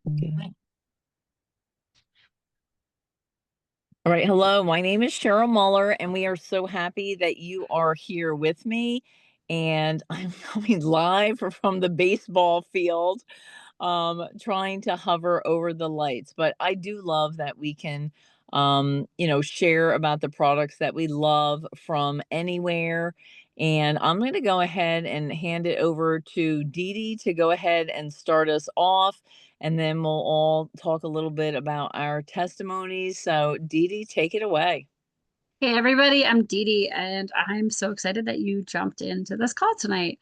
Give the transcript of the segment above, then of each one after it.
Okay. All right. Hello. My name is Cheryl Muller, and we are so happy that you are here with me. And I'm coming live from the baseball field, trying to hover over the lights. But I do love that we can, share about the products that we love from anywhere. And I'm going to go ahead and hand it over to Dee Dee to go ahead and start us off. And then we'll all talk a little bit about our testimonies. So, Dee Dee, take it away. Hey everybody, I'm Dee Dee, and I'm so excited that you jumped into this call tonight.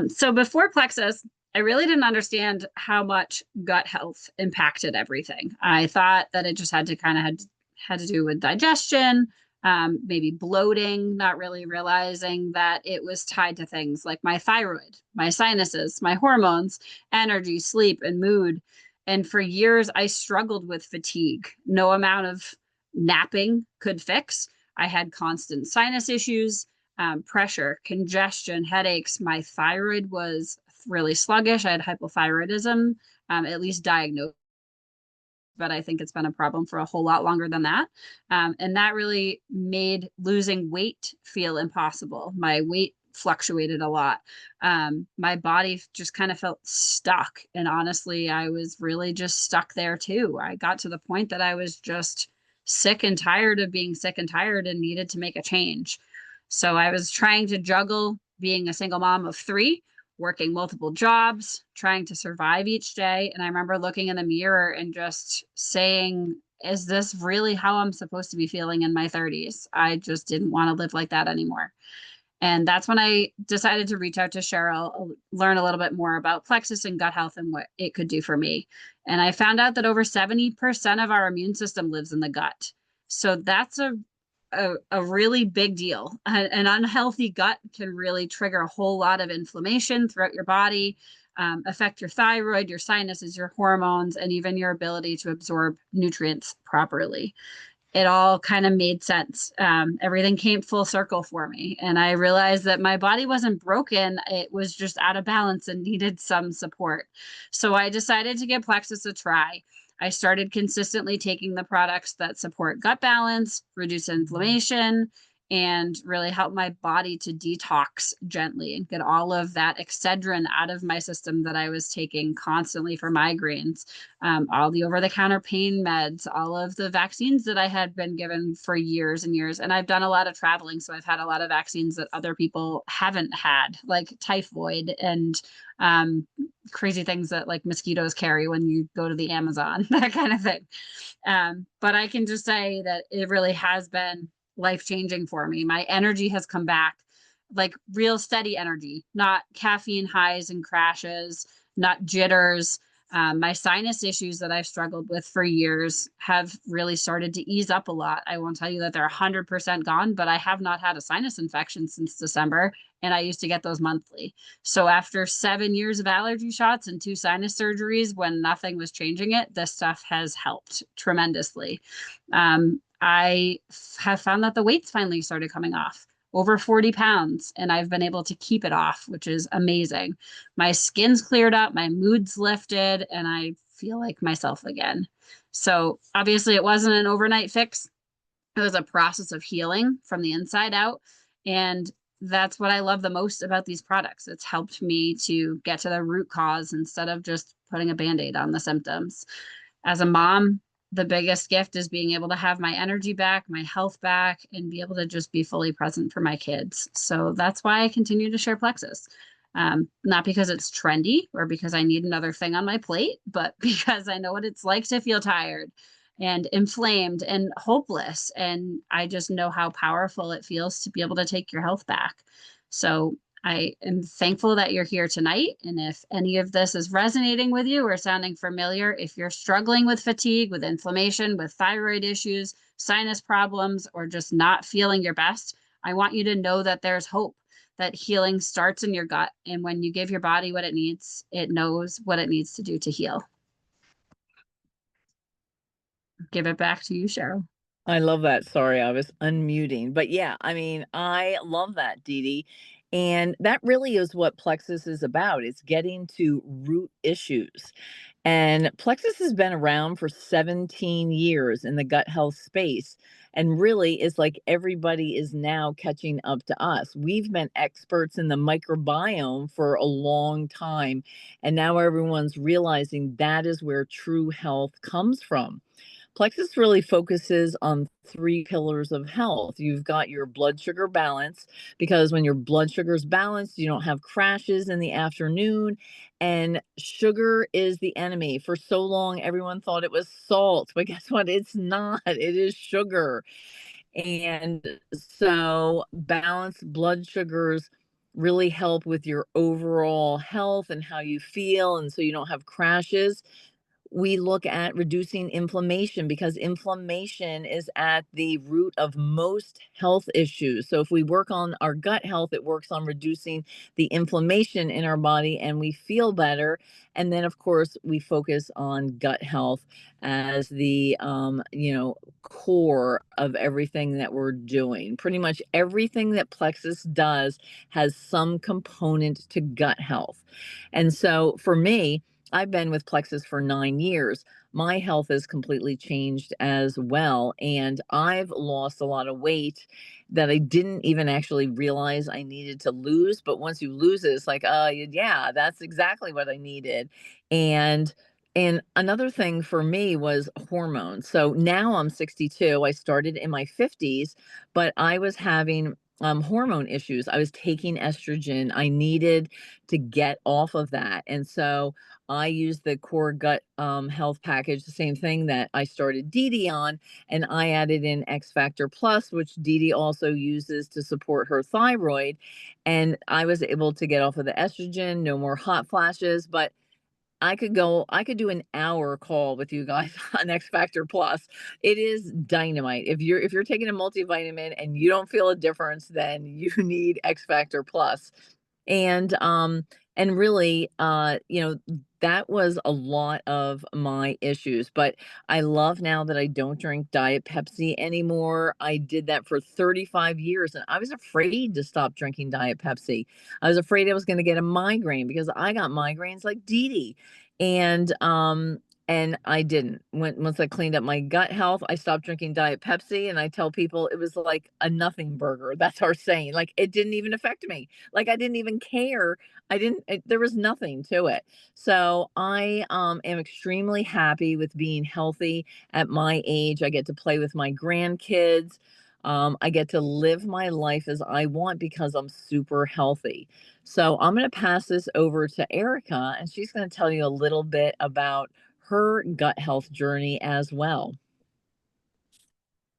So before Plexus, I really didn't understand how much gut health impacted everything. I thought that it just had to kind of had to do with digestion, maybe bloating, not really realizing that it was tied to things like my thyroid, my sinuses, my hormones, energy, sleep, and mood. And for years, I struggled with fatigue. No amount of napping could fix. I had constant sinus issues, pressure, congestion, headaches. My thyroid was really sluggish. I had hypothyroidism, at least diagnosed, but I think it's been a problem for a whole lot longer than that. And that really made losing weight feel impossible. My weight fluctuated a lot. My body just kind of felt stuck. And honestly, I was really just stuck there too. I got to the point that I was just sick and tired of being sick and tired and needed to make a change. So I was trying to juggle being a single mom of three, working multiple jobs, trying to survive each day. And I remember looking in the mirror and just saying, is this really how I'm supposed to be feeling in my 30s? I just didn't want to live like that anymore. And that's when I decided to reach out to Cheryl, learn a little bit more about plexus and gut health and what it could do for me. And I found out that over 70% of our immune system lives in the gut. So that's a really big deal. An unhealthy gut can really trigger a whole lot of inflammation throughout your body, affect your thyroid, your sinuses, your hormones, and even your ability to absorb nutrients properly. It all kind of made sense. Everything came full circle for me. And I realized that my body wasn't broken, it was just out of balance and needed some support. So I decided to give Plexus a try. I started consistently taking the products that support gut balance, reduce inflammation, and really help my body to detox gently and get all of that Excedrin out of my system that I was taking constantly for migraines, all the over the counter pain meds, all of the vaccines that I had been given for years and years. And I've done a lot of traveling. So I've had a lot of vaccines that other people haven't had, like typhoid and crazy things that like mosquitoes carry when you go to the Amazon, that kind of thing. But I can just say that it really has been life changing for me. My energy has come back, like real steady energy, not caffeine highs and crashes, not jitters. My sinus issues that I've struggled with for years have really started to ease up a lot. I won't tell you that they're 100% gone, but I have not had a sinus infection since December, and I used to get those monthly. So after 7 years of allergy shots and two sinus surgeries, when nothing was changing it, this stuff has helped tremendously. I have found that the weight's finally started coming off, over 40 pounds, and I've been able to keep it off, which is amazing. My skin's cleared up, my mood's lifted, and I feel like myself again. So obviously, it wasn't an overnight fix. It was a process of healing from the inside out. And that's what I love the most about these products. It's helped me to get to the root cause instead of just putting a band aid on the symptoms. As a mom, the biggest gift is being able to have my energy back, my health back, and be able to just be fully present for my kids. So that's why I continue to share Plexus. Not because it's trendy or because I need another thing on my plate, but because I know what it's like to feel tired and inflamed and hopeless. And I just know how powerful it feels to be able to take your health back. So I am thankful that you're here tonight. And if any of this is resonating with you or sounding familiar, if you're struggling with fatigue, with inflammation, with thyroid issues, sinus problems, or just not feeling your best, I want you to know that there's hope, that healing starts in your gut. And when you give your body what it needs, it knows what it needs to do to heal. Give it back to you, Cheryl. I love that. Sorry, I was unmuting. But yeah, I mean, I love that, Dee Dee. And that really is what Plexus is about. It's getting to root issues. And Plexus has been around for 17 years in the gut health space. And really, it's like everybody is now catching up to us. We've been experts in the microbiome for a long time. And now everyone's realizing that is where true health comes from. Plexus really focuses on three pillars of health. You've got your blood sugar balance, because when your blood sugar is balanced, you don't have crashes in the afternoon. And sugar is the enemy. For so long, everyone thought it was salt, but guess what? It's not, it is sugar. And so, balanced blood sugars really help with your overall health and how you feel. And so you don't have crashes. We look at reducing inflammation, because inflammation is at the root of most health issues. So if we work on our gut health, it works on reducing the inflammation in our body and we feel better. And then of course we focus on gut health as the core of everything that we're doing. Pretty much everything that Plexus does has some component to gut health. And so for me, I've been with Plexus for 9 years. My health has completely changed as well. And I've lost a lot of weight that I didn't even actually realize I needed to lose. But once you lose it, it's like, yeah, that's exactly what I needed. And and another thing for me was hormones. So now I'm 62. I started in my 50s, but I was having hormone issues. I was taking estrogen. I needed to get off of that. And so I use the Core Gut Health Package, the same thing that I started Dee Dee on, and I added in X Factor Plus, which Dee Dee also uses to support her thyroid. And I was able to get off of the estrogen, no more hot flashes, but I could do an hour call with you guys on X Factor Plus. It is dynamite. If you're taking a multivitamin and you don't feel a difference, then you need X Factor Plus. And really, that was a lot of my issues. But I love now that I don't drink Diet Pepsi anymore. I did that for 35 years and I was afraid to stop drinking Diet Pepsi. I was afraid I was going to get a migraine because I got migraines like Dee Dee. And I didn't. Once I cleaned up my gut health, I stopped drinking Diet Pepsi, and I tell people it was like a nothing burger. That's our saying. Like it didn't even affect me. Like I didn't even care. There was nothing to it. So I am extremely happy with being healthy at my age. I get to play with my grandkids. I get to live my life as I want because I'm super healthy. So I'm going to pass this over to Erica, and she's going to tell you a little bit about her gut health journey as well.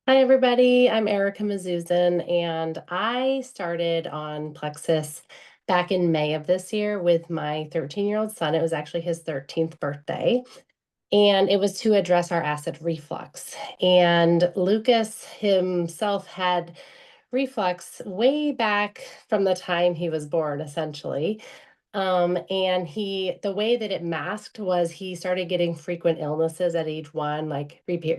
Hi, everybody. I'm Erica Mazuzin, and I started on Plexus back in May of this year with my 13-year-old son. It was actually his 13th birthday, and it was to address our acid reflux. And Lucas himself had reflux way back from the time he was born, essentially. And the way that it masked was he started getting frequent illnesses at age 1, like repeat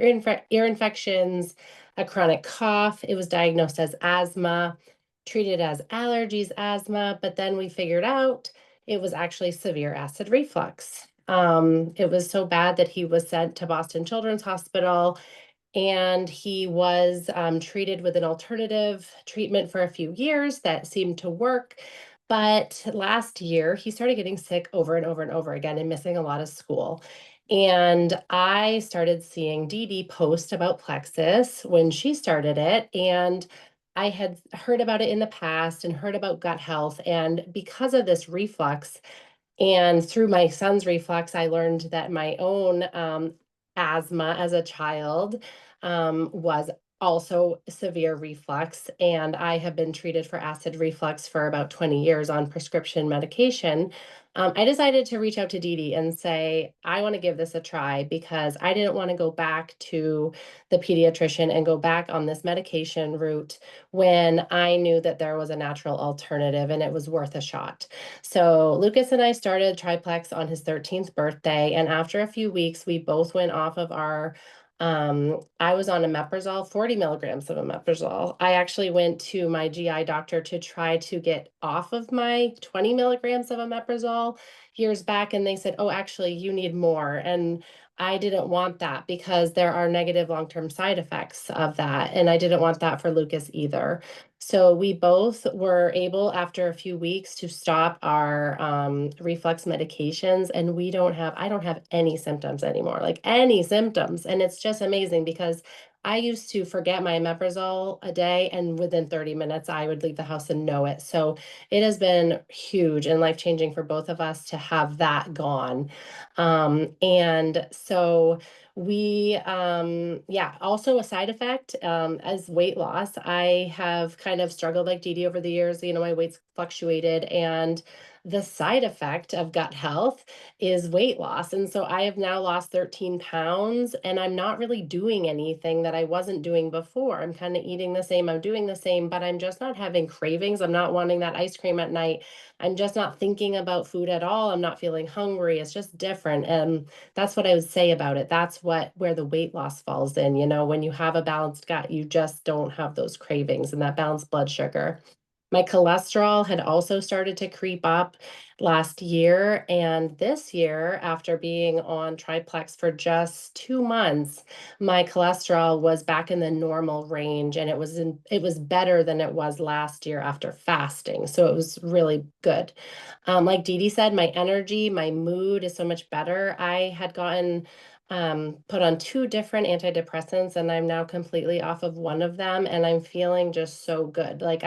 ear infections, a chronic cough. It was diagnosed as asthma, treated as allergies, asthma, but then we figured out it was actually severe acid reflux. It was so bad that he was sent to Boston Children's Hospital, and he was treated with an alternative treatment for a few years that seemed to work. But last year, he started getting sick over and over and over again and missing a lot of school. And I started seeing Dee Dee post about Plexus when she started it. And I had heard about it in the past and heard about gut health. And because of this reflux, and through my son's reflux, I learned that my own asthma as a child was also severe reflux. And I have been treated for acid reflux for about 20 years on prescription medication. I decided to reach out to Dee Dee and say, I want to give this a try because I didn't want to go back to the pediatrician and go back on this medication route when I knew that there was a natural alternative and it was worth a shot. So Lucas and I started Triplex on his 13th birthday, and after a few weeks, we both went off of our I was on omeprazole, 40 milligrams of omeprazole. I actually went to my GI doctor to try to get off of my 20 milligrams of omeprazole years back, and they said, oh, actually, you need more. And I didn't want that because there are negative long-term side effects of that. And I didn't want that for Lucas either. So we both were able, after a few weeks, to stop our reflux medications, and I don't have any symptoms anymore, like any symptoms. And it's just amazing because I used to forget my omeprazole a day, and within 30 minutes, I would leave the house and know it. So it has been huge and life-changing for both of us to have that gone. And so yeah, also a side effect as weight loss. I have kind of struggled like Dee Dee over the years. My weight's fluctuated, and the side effect of gut health is weight loss. And so I have now lost 13 pounds, and I'm not really doing anything that I wasn't doing before. I'm kind of eating the same, I'm doing the same, but I'm just not having cravings. I'm not wanting that ice cream at night. I'm just not thinking about food at all. I'm not feeling hungry. It's just different. And that's what I would say about it. That's where the weight loss falls in. When you have a balanced gut, you just don't have those cravings and that balanced blood sugar. My cholesterol had also started to creep up last year. And this year, after being on Triplex for just 2 months, my cholesterol was back in the normal range, and it was better than it was last year after fasting. So it was really good. Like Dee Dee said, my energy, my mood is so much better. I had gotten put on 2 different antidepressants, and I'm now completely off of one of them, and I'm feeling just so good. Like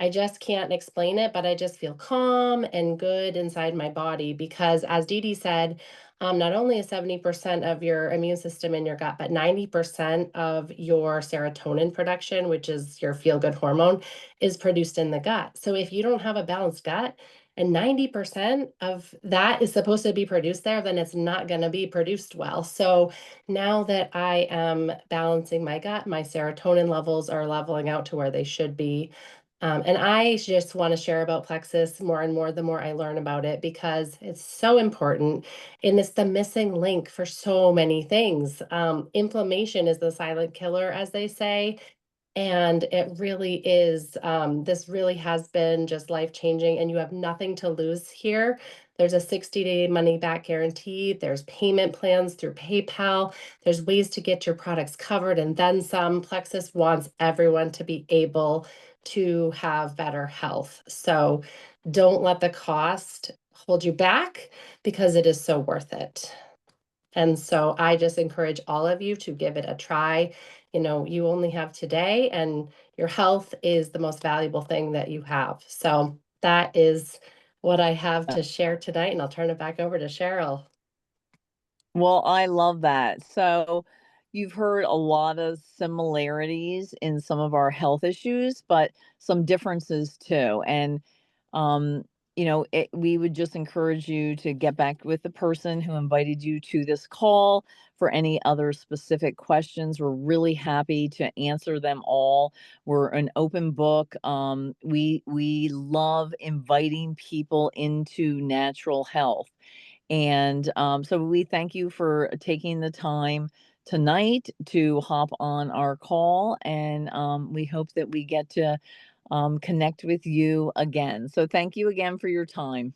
I just can't explain it, but I just feel calm and good inside my body because, as Dee Dee said, not only is 70% of your immune system in your gut, but 90% of your serotonin production, which is your feel-good hormone, is produced in the gut. So if you don't have a balanced gut, and 90% of that is supposed to be produced there, then it's not going to be produced well. So now that I am balancing my gut, my serotonin levels are leveling out to where they should be. And I just want to share about Plexus more and more the more I learn about it, because it's so important and it's the missing link for so many things. Inflammation is the silent killer, as they say. And it really is, this really has been just life-changing, and you have nothing to lose here. There's a 60-day money-back guarantee. There's payment plans through PayPal. There's ways to get your products covered and then some. Plexus wants everyone to be able to have better health. So don't let the cost hold you back, because it is so worth it. And so I just encourage all of you to give it a try. You only have today, and your health is the most valuable thing that you have. So that is what I have to share tonight, and I'll turn it back over to Cheryl. Well, I love that. So, you've heard a lot of similarities in some of our health issues, but some differences too. And, um, we would just encourage you to get back with the person who invited you to this call for any other specific questions. We're really happy to answer them all. We're an open book. We love inviting people into natural health. And so we thank you for taking the time tonight to hop on our call. And we hope that we get to connect with you again. So thank you again for your time.